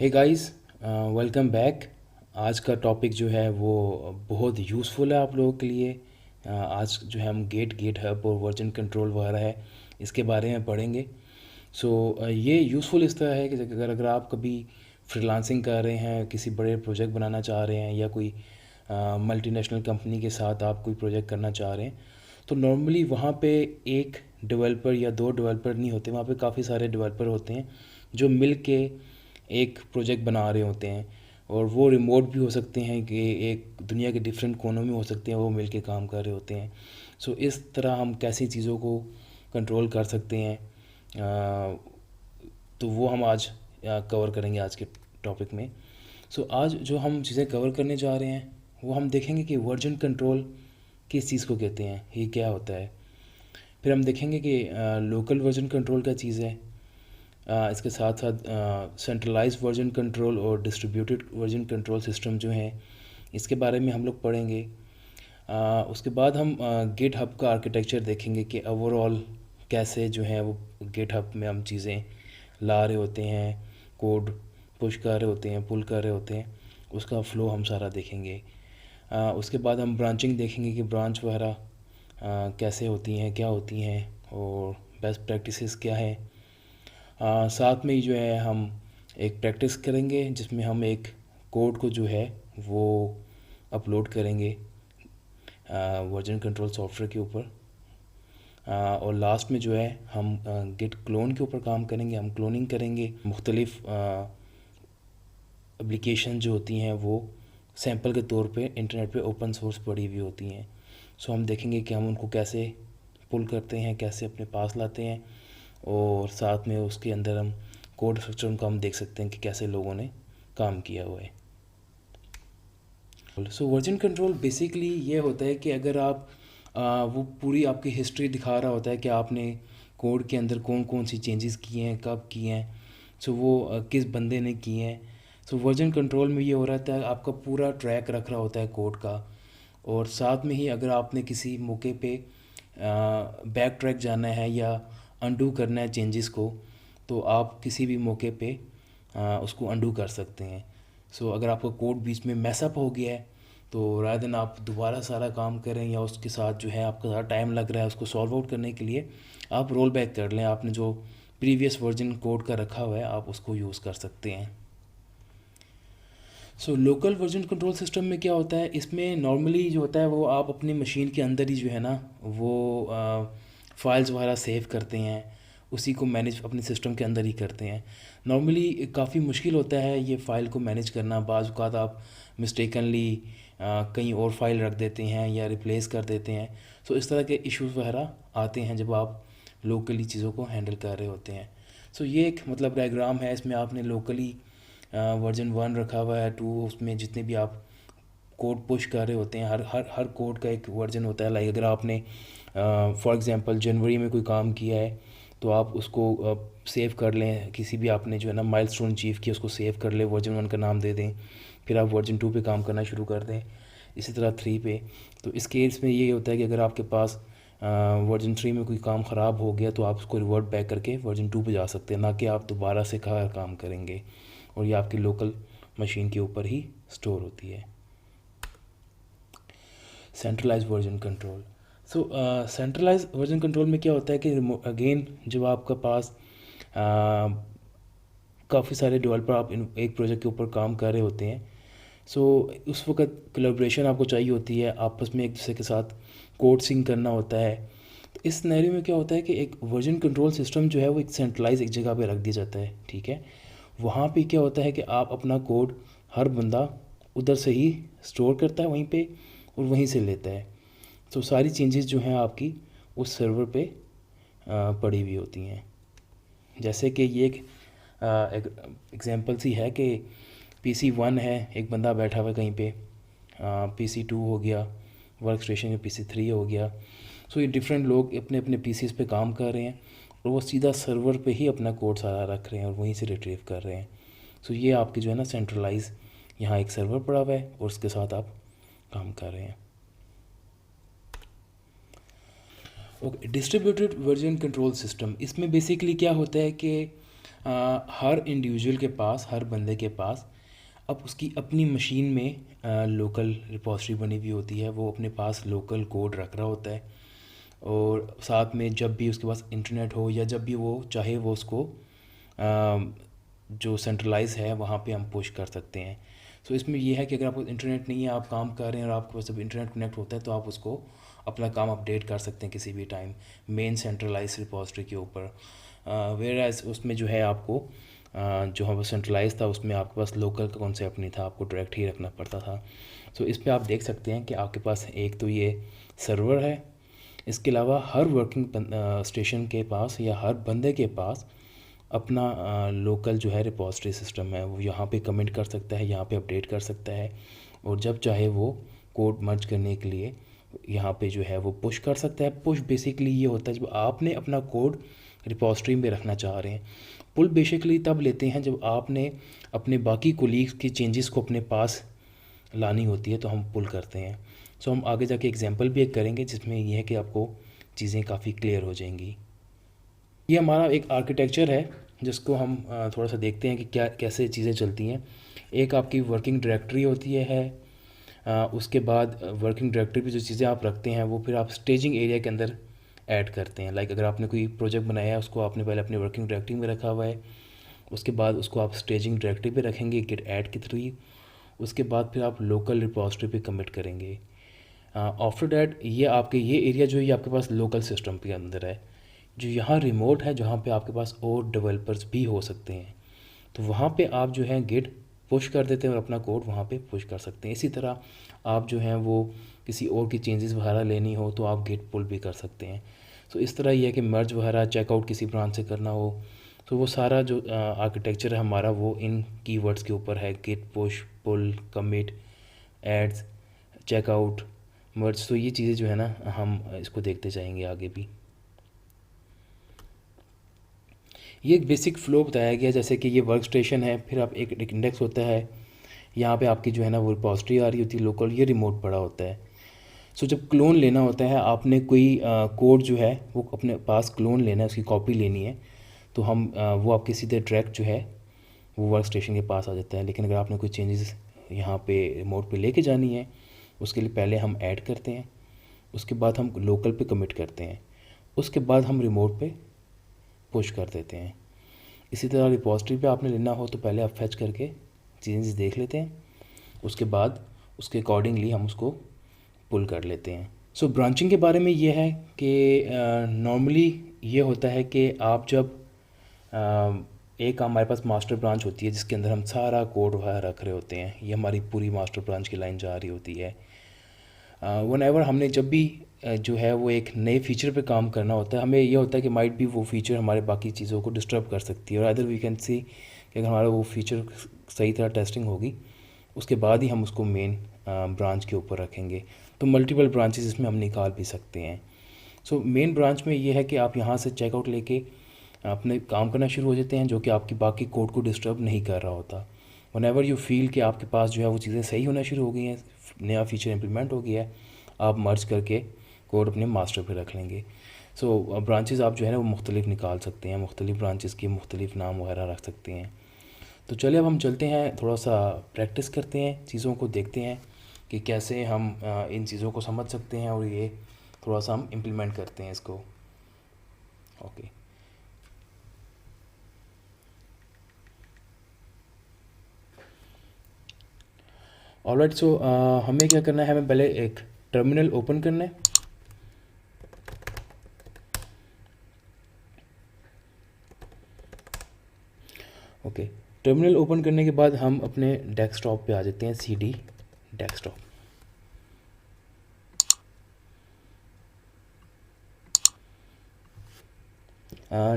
Hey guys, welcome back. आज का topic जो है वो बहुत यूज़फुल है आप लोगों के लिए। आज जो है हम गेट हब और वर्जन कंट्रोल वगैरह है इसके बारे में पढ़ेंगे। ये यूज़फुल इस तरह है कि अगर अगर आप कभी फ्रीलांसिंग कर रहे हैं, किसी बड़े प्रोजेक्ट बनाना चाह रहे हैं या कोई मल्टीनेशनल कंपनी के साथ आप कोई प्रोजेक्ट करना चाह रहे हैं, तो नॉर्मली वहाँ पे एक डेवलपर या दो डेवलपर नहीं होते, वहाँ पे काफ़ी सारे डेवलपर होते हैं जो मिल के एक प्रोजेक्ट बना रहे होते हैं। और वो रिमोट भी हो सकते हैं कि एक दुनिया के डिफरेंट कोनों में हो सकते हैं, वो मिल के काम कर रहे होते हैं। इस तरह हम कैसी चीज़ों को कंट्रोल कर सकते हैं, तो वो हम आज कवर करेंगे आज के टॉपिक में। आज जो हम चीज़ें कवर करने जा रहे हैं वो हम देखेंगे कि वर्जन कंट्रोल किस चीज़ को कहते हैं, ये क्या होता है। फिर हम देखेंगे कि लोकल वर्जन कंट्रोल क्या चीज़ है। इसके साथ साथ सेंट्रलाइज वर्जन कंट्रोल और डिस्ट्रीब्यूटेड वर्जन कंट्रोल सिस्टम जो हैं इसके बारे में हम लोग पढ़ेंगे। उसके बाद हम गिट हब का आर्किटेक्चर देखेंगे कि ओवरऑल कैसे जो है वो गिट हब में हम चीज़ें ला रहे होते हैं, कोड पुश कर रहे होते हैं, पुल कर रहे होते हैं, उसका फ़्लो हम सारा देखेंगे। उसके बाद हम ब्रांचिंग देखेंगे कि ब्रांच वगैरह कैसे होती हैं, क्या होती हैं और बेस्ट प्रैक्टिसेस क्या है। साथ में ही जो है हम एक प्रैक्टिस करेंगे जिसमें हम एक कोड को जो है वो अपलोड करेंगे वर्जन कंट्रोल सॉफ्टवेयर के ऊपर। और लास्ट में जो है हम गिट क्लोन के ऊपर काम करेंगे, हम क्लोनिंग करेंगे। मुख्तलिफ़ एप्लीकेशन जो होती हैं वो सैंपल के तौर पे इंटरनेट पे ओपन सोर्स पड़ी हुई होती हैं। हम देखेंगे कि हम उनको कैसे पुल करते हैं, कैसे अपने पास लाते हैं, और साथ में उसके अंदर हम कोड स्ट्रक्चर को हम देख सकते हैं कि कैसे लोगों ने काम किया हुआ है। वर्जन कंट्रोल बेसिकली ये होता है कि अगर आप वो पूरी आपकी हिस्ट्री दिखा रहा होता है कि आपने कोड के अंदर कौन कौन सी चेंजेस किए हैं, कब किए हैं, वो किस बंदे ने किए हैं। वर्जन कंट्रोल में ये हो रहा है आपका पूरा ट्रैक रख रहा होता है कोड का। और साथ में ही अगर आपने किसी मौके पे बैक ट्रैक जाना है या अंडू करना है चेंजेस को, तो आप किसी भी मौके पे उसको अंडू कर सकते हैं। अगर आपका कोड बीच में मैसअप हो गया है तो रादर देन आप दोबारा सारा काम करें या उसके साथ जो है आपका ज़्यादा टाइम लग रहा है उसको सॉल्व आउट करने के लिए, आप रोल बैक कर लें। आपने जो प्रीवियस वर्जन कोड का रखा हुआ है आप उसको यूज़ कर सकते हैं। लोकल वर्जन कंट्रोल सिस्टम में क्या होता है, इसमें नॉर्मली जो होता है वो आप अपनी मशीन के अंदर ही जो है ना वो फाइल्स वगैरह सेव करते हैं, उसी को मैनेज अपने सिस्टम के अंदर ही करते हैं। नॉर्मली काफ़ी मुश्किल होता है ये फ़ाइल को मैनेज करना। बाज़ औक़ात आप मिस्टेकनली कहीं और फाइल रख देते हैं या रिप्लेस कर देते हैं। इस तरह के इश्यूज़ वगैरह आते हैं जब आप लोकली चीज़ों को हैंडल कर रहे होते हैं। ये एक मतलब डायग्राम है, इसमें आपने लोकली वर्जन 1 रखा हुआ है, 2, उसमें जितने भी आप कोड पुश कर रहे होते हैं हर हर हर कोड का एक वर्जन होता है। लाइक अगर आपने फॉर एग्जांपल जनवरी में कोई काम किया है तो आप उसको सेव कर लें, किसी भी आपने जो है ना माइलस्टोन अचीव किया उसको सेव कर लें, वर्जन 1 का नाम दे दें, फिर आप वर्जन 2 पे काम करना शुरू कर दें, इसी तरह 3 पे। इस केस में ये होता है कि अगर आपके पास वर्जन 3 में कोई काम ख़राब हो गया तो आप उसको रिवर्ट बैक करके वर्जन 2 पे जा सकते हैं, ना कि आप दोबारा से काम करेंगे। और ये आपकी लोकल मशीन के ऊपर ही स्टोर होती है। Centralize version control. Centralize version control में क्या होता है कि अगेन जब आपका पास काफ़ी सारे डेवलपर आप एक प्रोजेक्ट के ऊपर काम कर रहे होते हैं, उस वक्त कोलैबोरेशन आपको चाहिए होती है, आपस में एक दूसरे के साथ कोड सिंक करना होता है। तो इस सिनेरियो में क्या होता है कि एक वर्जन कंट्रोल सिस्टम जो है वो एक सेंट्रलाइज एक जगह पे रख दिया जाता है, ठीक है। वहाँ पे क्या होता है कि आप अपना कोड हर बंदा उधर से ही स्टोर करता है वहीं पे और वहीं से लेता है। सारी चेंजेस जो हैं आपकी उस सर्वर पे पड़ी हुई होती हैं। जैसे कि ये एक एग्जांपल सी है कि PC1 है, एक बंदा बैठा हुआ है कहीं पे, PC2 हो गया, वर्क स्टेशन में PC3 हो गया। ये डिफरेंट लोग अपने अपने पीसीज पे काम कर रहे हैं और वो सीधा सर्वर पे ही अपना कोड सारा रख रहे हैं और वहीं से रिट्रीव कर रहे हैं। ये आपकी जो है ना सेंट्रलाइज यहाँ एक सर्वर पड़ा हुआ है और उसके साथ आप काम कर रहे हैं। Okay, distributed version control system, इसमें बेसिकली क्या होता है कि हर इंडिविजुअल के पास, हर बंदे के पास अब उसकी अपनी मशीन में लोकल रिपॉजिटरी बनी हुई होती है। वो अपने पास लोकल कोड रख रहा होता है और साथ में जब भी उसके पास इंटरनेट हो या जब भी वो चाहे वो उसको जो सेंट्रलाइज है वहाँ पे हम पुश कर सकते हैं। सो इसमें यह है कि अगर आपको इंटरनेट नहीं है, आप काम कर रहे हैं और आपके पास जब इंटरनेट कनेक्ट होता है तो आप उसको अपना काम अपडेट कर सकते हैं किसी भी टाइम मेन सेंट्रलाइज रिपॉजिटरी के ऊपर। वेयर एज उसमें जो है आपको जो हम सेंट्रलाइज था उसमें आपके पास लोकल का कॉन्सेप्ट नहीं था, आपको डायरेक्ट ही रखना पड़ता था। सो इस पर आप देख सकते हैं कि आपके पास एक तो ये सर्वर है, इसके अलावा हर वर्किंग स्टेशन के पास या हर बंदे के पास अपना लोकल जो है रिपॉजिटरी सिस्टम है। वो यहाँ पे कमेंट कर सकता है, यहाँ पे अपडेट कर सकता है और जब चाहे वो कोड मर्ज करने के लिए यहाँ पे जो है वो पुश कर सकता है। पुश बेसिकली ये होता है जब आपने अपना कोड रिपॉजिटरी में रखना चाह रहे हैं। पुल बेसिकली तब लेते हैं जब आपने अपने बाकी कोलीग्स की चेंजेस को अपने पास लानी होती है तो हम पुल करते हैं। सो हम आगे जाके एग्जांपल भी एक करेंगे जिसमें यह है कि आपको चीज़ें काफ़ी क्लियर हो जाएंगी। ये हमारा एक आर्किटेक्चर है जिसको हम थोड़ा सा देखते हैं कि क्या कैसे चीज़ें चलती हैं। एक आपकी वर्किंग डायरेक्टरी होती है, उसके बाद वर्किंग डायरेक्टरी पे जो चीज़ें आप रखते हैं वो फिर आप स्टेजिंग एरिया के अंदर ऐड करते हैं। लाइक अगर आपने कोई प्रोजेक्ट बनाया है उसको आपने पहले अपने वर्किंग डायरेक्टरी में रखा हुआ है, उसके बाद उसको आप स्टेजिंग डायरेक्टरी पे रखेंगे गिट ऐड के थ्रू। उसके बाद फिर आप लोकल रिपॉजिटरी पे कमिट करेंगे। आफ्टर डैट ये आपके ये एरिया जो है ये आपके पास लोकल सिस्टम के अंदर है। जो यहाँ रिमोट है जहाँ पे आपके पास और डेवलपर्स भी हो सकते हैं तो वहाँ पे आप जो है गिट पुश कर देते हैं और अपना कोड वहाँ पे पुश कर सकते हैं। इसी तरह आप जो हैं वो किसी और की चेंजेस वगैरह लेनी हो तो आप गिट पुल भी कर सकते हैं। सो इस तरह ये है कि मर्ज वगैरह चेकआउट किसी ब्रांच से करना हो तो वो सारा जो आर्किटेक्चर है हमारा वो इन कीवर्ड्स के ऊपर है, git push pull commit adds checkout merge. तो ये चीज़ें जो है ना हम इसको देखते जाएंगे आगे भी। ये एक बेसिक फ़्लो बताया गया जैसे कि ये वर्क स्टेशन है, फिर आप एक इंडेक्स होता है, यहाँ पे आपकी जो है ना वो रिपॉजिटरी आ रही होती है लोकल, ये रिमोट पड़ा होता है। सो जब क्लोन लेना होता है आपने कोई कोड जो है वो अपने पास क्लोन लेना है, उसकी कॉपी लेनी है तो हम वो आपके सीधे डायरेक्ट जो है वो वर्क स्टेशन के पास आ जाता है। लेकिन अगर आपने कोई चेंजेस यहाँ पे रिमोट पे लेके जानी है उसके लिए पहले हम ऐड करते हैं, उसके बाद हम लोकल पे कमिट करते हैं, उसके बाद हम रिमोट पे पुश कर देते हैं। इसी तरह रिपॉजिटरी पे आपने लेना हो तो पहले आप फैच करके चेंजेस देख लेते हैं, उसके बाद उसके अकॉर्डिंगली हम उसको पुल कर लेते हैं। सो ब्रांचिंग के बारे में ये है कि नॉर्मली ये होता है कि आप जब एक हमारे पास मास्टर ब्रांच होती है जिसके अंदर हम सारा कोड वगैरह रख रहे होते हैं, ये हमारी पूरी मास्टर ब्रांच की लाइन जा रही होती है। वन एवर हमने जब भी जो है वो एक नए फीचर पे काम करना होता है, हमें ये होता है कि माइट भी वो फीचर हमारे बाकी चीज़ों को डिस्टर्ब कर सकती है और अदर वी कैन सी कि अगर हमारा वो फीचर सही तरह टेस्टिंग होगी उसके बाद ही हम उसको मेन ब्रांच के ऊपर रखेंगे। तो मल्टीपल ब्रांचेस इसमें हम निकाल भी सकते हैं। सो मेन ब्रांच में ये है कि आप यहाँ से चेकआउट लेके अपने काम करना शुरू हो जाते हैं जो कि आपकी बाकी कोड को डिस्टर्ब नहीं कर रहा होता। वन एवर यू फील कि आपके पास जो है वो चीज़ें सही होना शुरू हो गई हैं, नया फीचर इम्प्लीमेंट हो गया है, आप मर्ज करके कोड अपने मास्टर पे रख लेंगे। सो ब्रांचेस आप जो है ना वो मुख्तलिफ निकाल सकते हैं, मुख्तलिफ ब्रांचेस के मुख्तलिफ नाम वगैरह रख सकते हैं। तो चलिए अब हम चलते हैं, थोड़ा सा प्रैक्टिस करते हैं, चीज़ों को देखते हैं कि कैसे हम इन चीज़ों को समझ सकते हैं और ये थोड़ा सा हम इम्प्लीमेंट करते हैं इसको। Okay alright. सो हमें क्या करना है, हमें पहले एक टर्मिनल ओपन करना है। ओके टर्मिनल ओपन करने के बाद हम अपने डेस्कटॉप पे आ जाते हैं, CD डेस्कटॉप।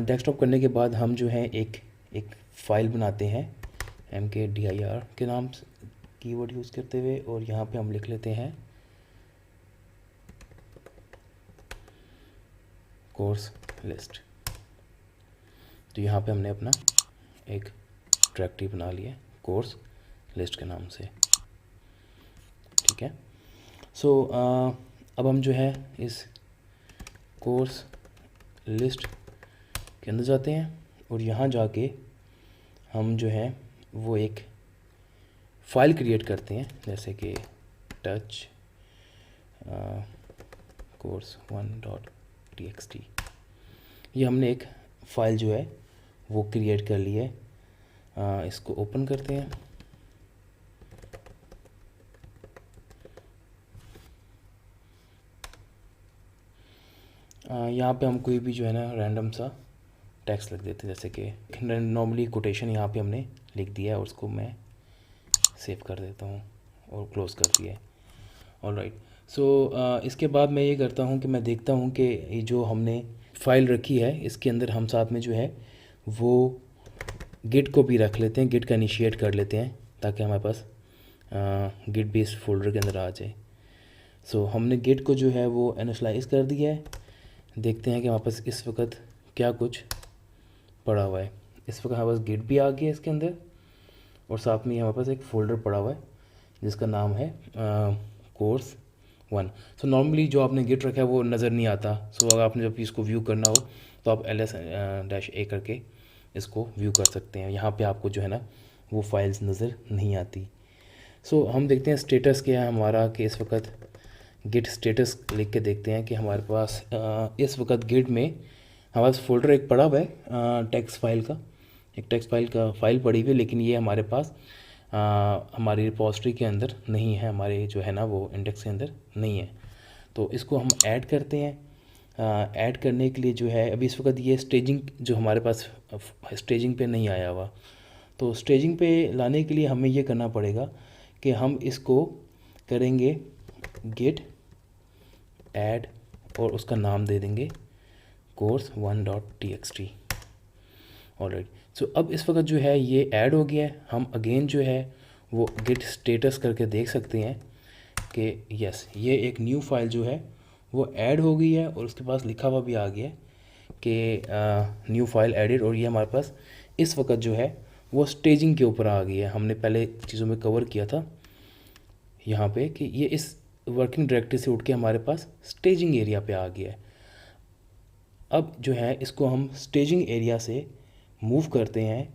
डेस्कटॉप करने के बाद हम जो है एक फ़ाइल बनाते हैं mkdir के नाम से कीवर्ड यूज़ करते हुए और यहाँ पे हम लिख लेते हैं कोर्स लिस्ट। तो यहाँ पे हमने अपना एक डायरेक्टरी बना लिया कोर्स लिस्ट के नाम से, ठीक है। सो अब हम जो है इस कोर्स लिस्ट के अंदर जाते हैं और यहाँ जाके हम जो है वो एक फ़ाइल क्रिएट करते हैं, जैसे कि टच course1.txt। ये हमने एक फ़ाइल जो है वो क्रिएट कर ली है। इसको ओपन करते हैं। यहाँ पे हम कोई भी जो है ना रैंडम सा टेक्स्ट लिख देते हैं, जैसे कि नॉर्मली कोटेशन यहाँ पे हमने लिख दिया है और उसको मैं सेव कर देता हूँ और क्लोज़ कर दिया है। ऑलराइट, सो इसके बाद मैं ये करता हूँ कि मैं देखता हूँ कि ये जो हमने फ़ाइल रखी है इसके अंदर हम साथ में जो है वो गिट को भी रख लेते हैं, गिट का इनिशिएट कर लेते हैं ताकि हमारे पास गिट बेस्ड फोल्डर के अंदर आ जाए। सो हमने गिट को जो है वो इनिशियलाइज़ कर दिया है। देखते हैं कि हमारे पास इस वक्त क्या कुछ पड़ा हुआ है। इस वक्त हमारे पास गिट भी आ गया है इसके अंदर और साथ में हमारे पास एक फ़ोल्डर पड़ा हुआ है जिसका नाम है course1। सो नॉर्मली जो आपने गिट रखा है वो नज़र नहीं आता। सो अगर आपने जब इसको व्यू करना हो तो आप ls-a करके इसको व्यू कर सकते हैं। यहाँ पे आपको जो है ना वो फाइल्स नज़र नहीं आती। सो हम देखते हैं स्टेटस क्या है हमारा, कि इस वक्त गिट स्टेटस लिख के देखते हैं कि हमारे पास इस वक्त गिट में हमारे पास फ़ोल्डर एक पड़ा हुआ है टेक्स्ट फाइल का, एक टेक्स्ट फाइल का फ़ाइल पड़ी हुई है, लेकिन ये हमारे पास हमारी रिपॉजिटरी के अंदर नहीं है, हमारे जो है ना वो इंडेक्स के अंदर नहीं है। तो इसको हम ऐड करते हैं। ऐड करने के लिए जो है अभी इस वक्त ये स्टेजिंग जो हमारे पास स्टेजिंग पे नहीं आया हुआ, तो स्टेजिंग पे लाने के लिए हमें ये करना पड़ेगा कि हम इसको करेंगे गिट ऐड और उसका नाम दे देंगे course1.txt। ऑलराइट, सो अब इस वक्त जो है ये ऐड हो गया है। हम अगेन जो है वो गिट स्टेटस करके देख सकते हैं कि यस ये एक न्यू फाइल जो है वो ऐड हो गई है और उसके पास लिखा हुआ भी आ गया है कि न्यू फाइल एडिड, और ये हमारे पास इस वक्त जो है वो स्टेजिंग के ऊपर आ गई है। हमने पहले चीज़ों में कवर किया था यहाँ पे कि ये इस वर्किंग डायरेक्टरी से उठ के हमारे पास स्टेजिंग एरिया पे आ गया है। अब जो है इसको हम स्टेजिंग एरिया से मूव करते हैं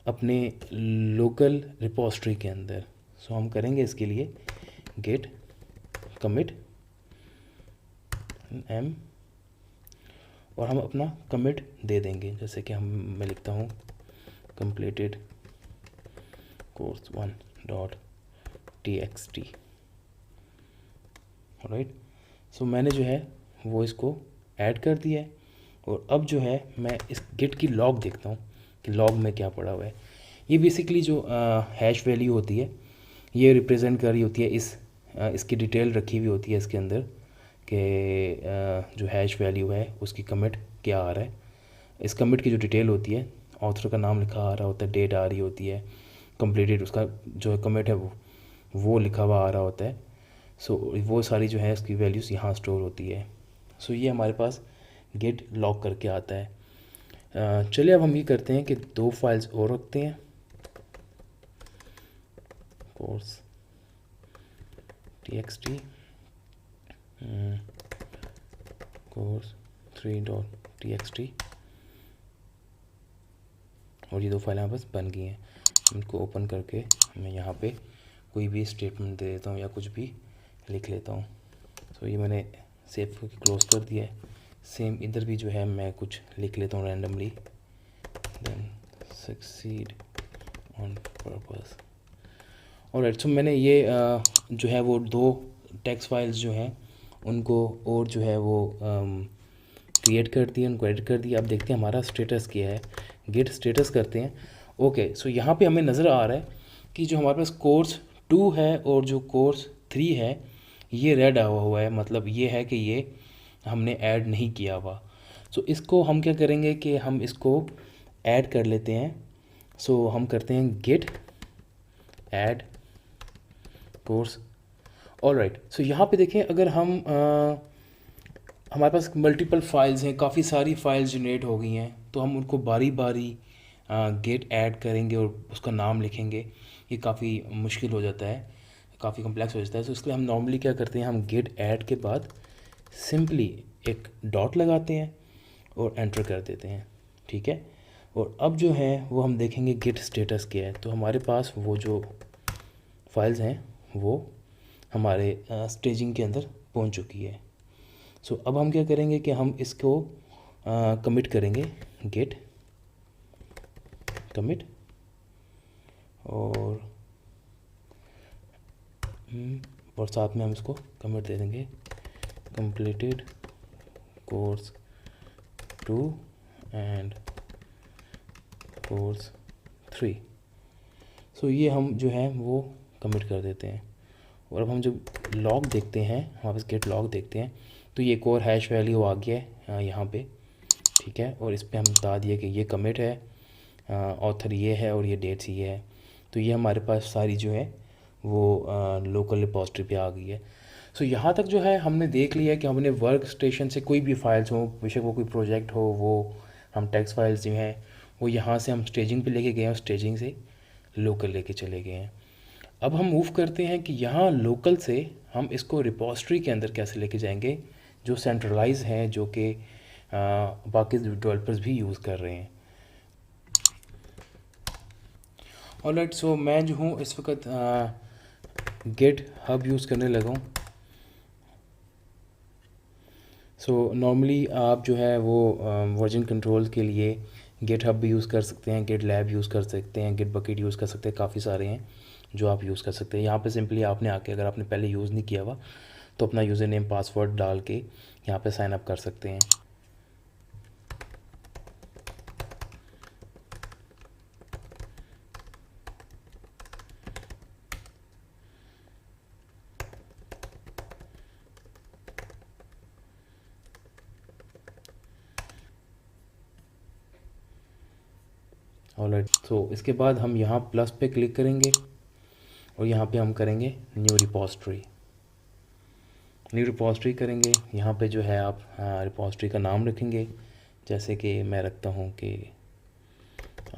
अपने लोकल रिपॉजिटरी के अंदर। सो हम करेंगे इसके लिए गिट कमिट m और हम अपना कमिट दे देंगे, जैसे कि मैं लिखता हूँ completed course1.txt। राइट, सो मैंने जो है वो इसको ऐड कर दिया है और अब जो है मैं इस गिट की लॉग देखता हूँ कि लॉग में क्या पड़ा हुआ है। ये बेसिकली जो हैश वैल्यू होती है ये रिप्रेजेंट कर रही होती है इसकी डिटेल रखी हुई होती है इसके अंदर कि जो हैश वैल्यू है उसकी कमिट क्या आ रहा है। इस कमिट की जो डिटेल होती है ऑथर का नाम लिखा आ रहा होता है, डेट आ रही होती है, कंप्लीटेड उसका जो कमिट है वो लिखा हुआ आ रहा होता है। सो वो सारी जो है इसकी वैल्यूज़ यहाँ स्टोर होती है। सो ये हमारे पास गिट लॉग करके आता है। चलिए अब हम ये करते हैं कि दो फाइल्स और रखते हैं, course.txt course3.txt और ये दो फाइलें हमारे पास बन गई हैं। इनको ओपन करके मैं यहाँ पे कोई भी स्टेटमेंट दे देता हूँ या कुछ भी लिख लेता हूँ। तो ये मैंने सेव करके क्लोज कर दिया है। सेम इधर भी जो है मैं कुछ लिख लेता हूँ randomly, then succeed on purpose. Alright, so मैंने ये जो है वो दो टेक्स्ट फाइल्स जो हैं उनको और जो है वो क्रिएट कर दिया, उनको एडिट कर दिया। अब देखते हैं हमारा स्टेटस क्या है। गिट स्टेटस करते हैं। ओके, सो यहाँ पे हमें नज़र आ रहा है कि जो हमारे पास कोर्स 2 है और जो कोर्स 3 है ये रेड आया हुआ है, मतलब ये है कि ये हमने ऐड नहीं किया हुआ। सो इसको हम क्या करेंगे कि हम इसको ऐड कर लेते हैं। सो हम करते हैं Git add course. Alright, so यहाँ पे देखें अगर हम हमारे पास मल्टीपल फाइल्स हैं, काफ़ी सारी फाइल्स जनरेट हो गई हैं, तो हम उनको बारी बारी गिट ऐड करेंगे और उसका नाम लिखेंगे, ये काफ़ी मुश्किल हो जाता है, काफ़ी कम्प्लेक्स हो जाता है। तो इसके लिए हम नॉर्मली क्या करते हैं, हम गिट ऐड के बाद सिंपली एक डॉट लगाते हैं और एंटर कर देते हैं। ठीक है, और अब जो है वो हम देखेंगे गिट स्टेटस क्या है। तो हमारे पास वो जो फाइल्स हैं वो हमारे स्टेजिंग के अंदर पहुंच चुकी है। सो अब हम क्या करेंगे कि हम इसको कमिट करेंगे, गेट कमिट, और और साथ में हम इसको कमिट दे देंगे completed course 2 and course 3। सो ये हम जो है वो कमिट कर देते हैं। और अब हम जब लॉग देखते हैं, वापस गेट लॉग देखते हैं, तो ये एक और हैश वैल्यू आ गया है यहाँ पे, ठीक है। और इस पर हम बता दिए कि ये कमिट है, ऑथर ये है और ये डेट्स ये है। तो ये हमारे पास सारी जो है वो लोकल रिपॉजिटरी पे आ गई है। सो यहाँ तक जो है हमने देख लिया है कि हमने वर्क स्टेशन से कोई भी फाइल्स हो, बेशक वो कोई प्रोजेक्ट हो, वो हम टेक्स्ट फाइल्स जो हैं वो यहाँ से हम स्टेजिंग पे लेके गए हैं और स्टेजिंग से लोकल लेके चले गए हैं। अब हम मूव करते हैं कि यहाँ लोकल से हम इसको रिपॉजिटरी के अंदर कैसे लेके जाएंगे, जो सेंट्रलाइज हैं, जो कि बाकी डेवलपर्स भी यूज़ कर रहे हैं। ऑलराइट, सो मैं जो हूँ इस वक्त गेट हब यूज़ करने लगा हूँ। सो नॉर्मली आप जो है वो वर्जन कंट्रोल के लिए गेट हब भी यूज़ कर सकते हैं, गेट लैब यूज़ कर सकते हैं, गेट बकेट यूज़ कर सकते हैं, काफ़ी सारे हैं जो आप यूज़ कर सकते हैं। यहाँ पे सिंपली आपने आके, अगर आपने पहले यूज़ नहीं किया हुआ तो अपना यूज़र नेम पासवर्ड डाल के यहाँ पे साइन अप कर सकते हैं। ऑलराइट, सो इसके बाद हम यहाँ प्लस पे क्लिक करेंगे और यहाँ पे हम करेंगे न्यू रिपॉजिटरी। न्यू रिपॉजिटरी करेंगे, यहाँ पे जो है आप रिपॉजिटरी का नाम रखेंगे, जैसे कि मैं रखता हूँ कि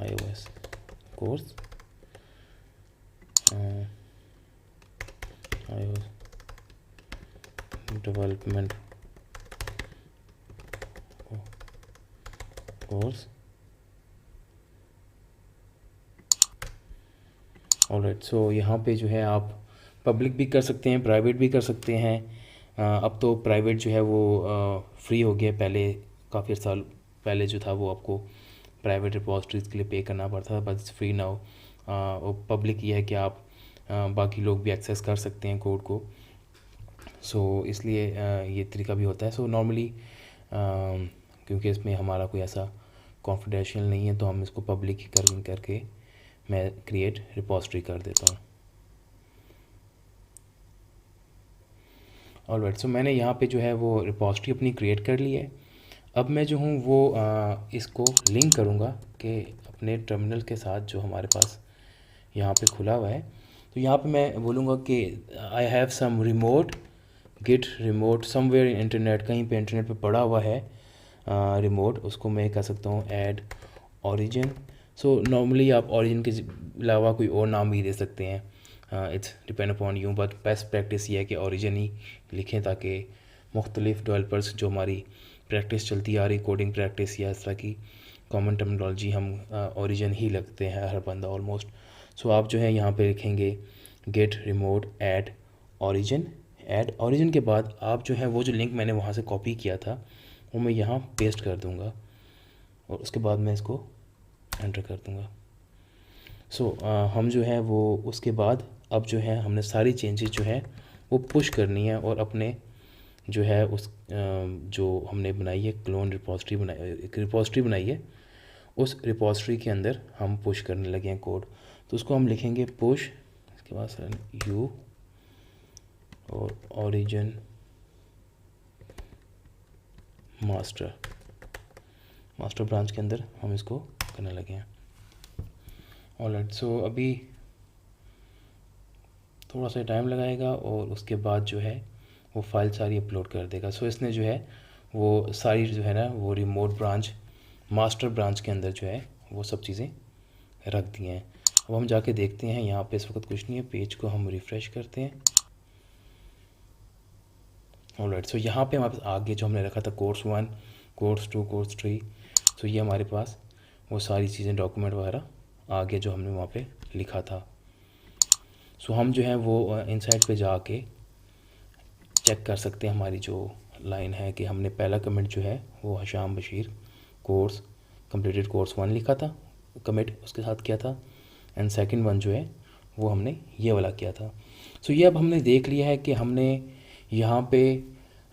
iOS course, iOS development course. Alright, so यहाँ पे जो है आप पब्लिक भी कर सकते हैं, प्राइवेट भी कर सकते हैं। अब तो प्राइवेट जो है वो फ्री हो गया, पहले काफ़ी साल पहले जो था वो आपको प्राइवेट रिपॉजिटरीज़ के लिए पे करना पड़ता था, बस फ्री ना हो। और पब्लिक ये है कि आप बाकी लोग भी एक्सेस कर सकते हैं कोड को। सो इसलिए ये तरीका भी होता है। सो नॉर्मली क्योंकि इसमें हमारा कोई ऐसा कॉन्फिडेंशियल नहीं है तो हम इसको पब्लिक ही करके मैं क्रिएट रिपॉजिटरी कर देता हूँ। ऑलराइट, सो मैंने यहाँ पे जो है वो रिपॉजिटरी अपनी क्रिएट कर ली है। अब मैं जो हूँ वो इसको लिंक करूँगा कि अपने टर्मिनल के साथ जो हमारे पास यहाँ पे खुला हुआ है। तो यहाँ पे मैं बोलूँगा कि I have some remote git remote somewhere in internet, कहीं पे इंटरनेट पे पड़ा हुआ है रिमोट, उसको मैं कह सकता हूँ ऐड ओरिजिन। सो नॉर्मली आप ओरिजिन के अलावा कोई और नाम भी दे सकते हैं, it's depend upon you, but best practice ये है कि ओरिजिन ही लिखें ताकि मुख्तलिफ डेवलपर्स जो हमारी प्रैक्टिस चलती आ रही, कोडिंग प्रैक्टिस या इस तरह की कॉमन टर्मिनोलॉजी, हम ओरिजिन ही लगते हैं हर बंदा ऑलमोस्ट। सो आप जो है यहाँ पे लिखेंगे git remote add origin. Add origin के बाद आप जो है वो जो लिंक मैंने वहाँ से कॉपी किया था वो मैं यहाँ पेस्ट कर दूँगा और उसके बाद मैं इसको एंटर कर दूँगा। सो हम जो है वो उसके बाद अब जो है हमने सारी चेंजेस जो है वो पुश करनी है और अपने जो है उस जो हमने बनाई है क्लोन रिपॉजिटरी बनाई, एक रिपॉजिटरी बनाई है, उस रिपॉजिटरी के अंदर हम पुश करने लगे हैं कोड। तो उसको हम लिखेंगे पुश, इसके बाद यू और ओरिजिन मास्टर ब्रांच के अंदर हम इसको करने लगे हैं। ऑलराइट, सो अभी थोड़ा सा टाइम लगाएगा और उसके बाद जो है वो फाइल सारी अपलोड कर देगा। सो इसने जो है वो सारी जो है ना वो रिमोट ब्रांच मास्टर ब्रांच के अंदर जो है वो सब चीज़ें रख दी हैं। अब हम जाके देखते हैं, यहाँ पे इस वक्त कुछ नहीं है, पेज को हम रिफ़्रेश करते हैं। ऑलराइट, सो यहाँ पे हमारे पास आगे जो हमने रखा था कोर्स 1, कोर्स 2, कोर्स 3, सो ये हमारे पास वो सारी चीज़ें डॉक्यूमेंट वगैरह आ गया जो हमने वहाँ पे लिखा था। सो हम जो है वो इनसाइड पे जाके चेक कर सकते हैं हमारी जो लाइन है कि हमने पहला कमेंट जो है वो Hasham Bashir course completed course 1 लिखा था, कमिट उसके साथ किया था, एंड सेकंड वन जो है वो हमने ये वाला किया था। सो ये अब हमने देख लिया है कि हमने यहाँ पे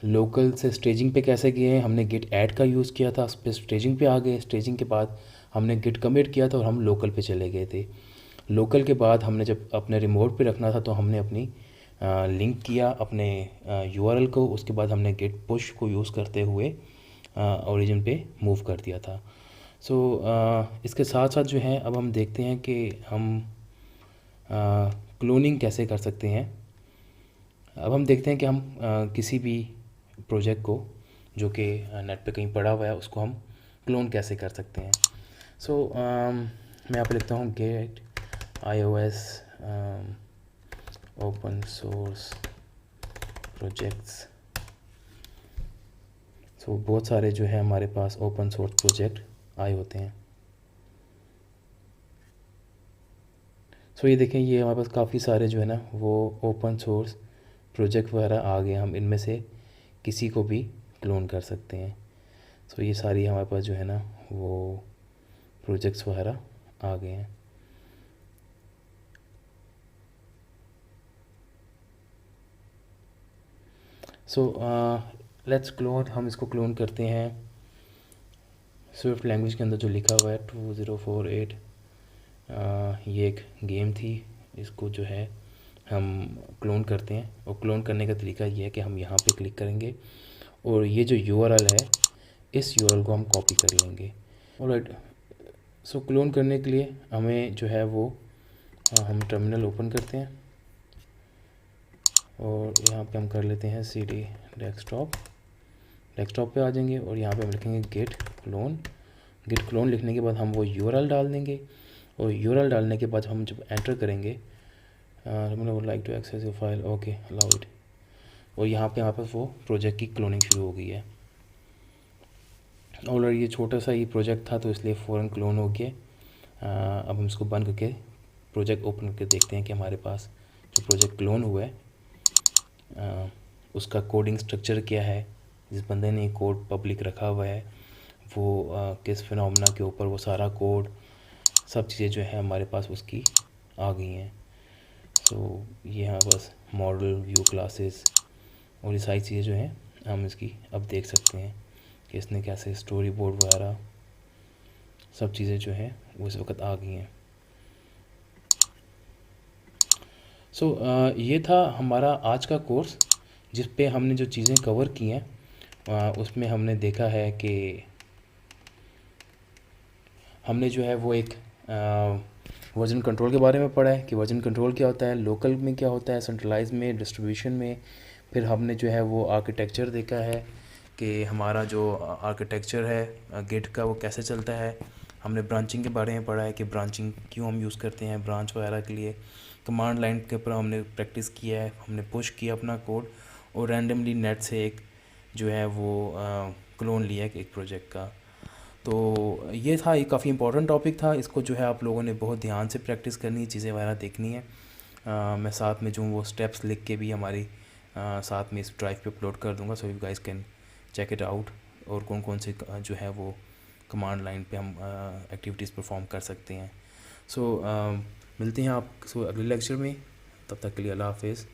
लोकल से स्टेजिंग पे कैसे गए हैं। हमने गिट ऐड का यूज़ किया था, उस पर स्टेजिंग पे आ गए, स्टेजिंग के बाद हमने गिट कमिट किया था और हम लोकल पे चले गए थे। लोकल के बाद हमने जब अपने रिमोट पे रखना था तो हमने अपनी लिंक किया अपने यूआरएल को, उसके बाद हमने गिट पुश को यूज़ करते हुए ओरिजिन पे मूव कर दिया था। सो इसके साथ साथ जो है अब हम देखते हैं कि हम क्लोनिंग कैसे कर सकते हैं। अब हम देखते हैं कि हम किसी भी प्रोजेक्ट को जो कि नेट पे कहीं पड़ा हुआ है उसको हम क्लोन कैसे कर सकते हैं। सो मैं यहाँ पे लिखता हूँ get iOS open source projects. So बहुत सारे जो है हमारे पास ओपन सोर्स प्रोजेक्ट आए होते हैं। सो ये देखें, ये हमारे पास काफ़ी सारे जो है ना वो ओपन सोर्स प्रोजेक्ट वगैरह आ गए, हम इनमें से किसी को भी क्लोन कर सकते हैं। सो ये सारी हमारे पास जो है ना वो प्रोजेक्ट्स वगैरह आ गए हैं। सो लेट्स क्लोन, हम इसको क्लोन करते हैं स्विफ्ट लैंग्वेज के अंदर जो लिखा हुआ है 2048। ये एक गेम थी, इसको जो है हम क्लोन करते हैं। और क्लोन करने का तरीका ये है कि हम यहाँ पे क्लिक करेंगे और ये जो यूआरएल है इस यूआरएल को हम कॉपी कर लेंगे। ऑलराइट, सो क्लोन करने के लिए हमें जो है वो हम टर्मिनल ओपन करते हैं और यहाँ पे हम कर लेते हैं cd डेस्कटॉप पे आ जाएंगे और यहाँ पे हम लिखेंगे गिट क्लोन लिखने के बाद हम वो यूआरएल डाल देंगे और यूआरएल डालने के बाद हम जब एंटर करेंगे मतलब like to access your file, okay allow it, और यहाँ पे वो प्रोजेक्ट की क्लोनिंग शुरू हो गई है। और ये छोटा सा ये प्रोजेक्ट था तो इसलिए फ़ौरन क्लोन हो गया। अब हम इसको बंद करके प्रोजेक्ट ओपन करके देखते हैं कि हमारे पास जो प्रोजेक्ट क्लोन हुआ है उसका कोडिंग स्ट्रक्चर क्या है, जिस बंदे ने कोड पब्लिक रखा हुआ है वो किस फिनोमेना के ऊपर वो सारा कोड सब चीज़ें जो है हमारे पास उसकी आ गई हैं। सो ये यहाँ बस मॉडल व्यू क्लासेस और ये सारी चीज़ें जो हैं हम इसकी अब देख सकते हैं कि इसने कैसे स्टोरी बोर्ड वगैरह सब चीज़ें जो हैं वो इस वक्त आ गई हैं। सो ये था हमारा आज का कोर्स जिस पे हमने जो चीज़ें कवर की हैं उसमें हमने देखा है कि हमने जो है वो एक वर्जन कंट्रोल के बारे में पढ़ा है कि वर्जन कंट्रोल क्या होता है, लोकल में क्या होता है, सेंट्रलाइज में, डिस्ट्रीब्यूशन में। फिर हमने जो है वो आर्किटेक्चर देखा है कि हमारा जो आर्किटेक्चर है गिट का वो कैसे चलता है। हमने ब्रांचिंग के बारे में पढ़ा है कि ब्रांचिंग क्यों हम यूज़ करते हैं ब्रांच वगैरह के लिए। कमांड लाइन के ऊपर हमने प्रैक्टिस किया है, हमने पुश किया अपना कोड और रैंडमली नेट से एक जो है वो क्लोन लिया है एक प्रोजेक्ट का। तो ये था, ये काफ़ी इंपॉर्टेंट टॉपिक था, इसको जो है आप लोगों ने बहुत ध्यान से प्रैक्टिस करनी है, चीज़ें वगैरह देखनी है। मैं साथ में जो वो स्टेप्स लिख के भी हमारी साथ में इस ड्राइव पे अपलोड कर दूंगा, so you guys can check it out. और कौन कौन से जो है वो कमांड लाइन पे हम एक्टिविटीज़ परफॉर्म कर सकते हैं। सो मिलते हैं आप अगले लेक्चर में, तब तक के लिए अल्लाह हाफिज़।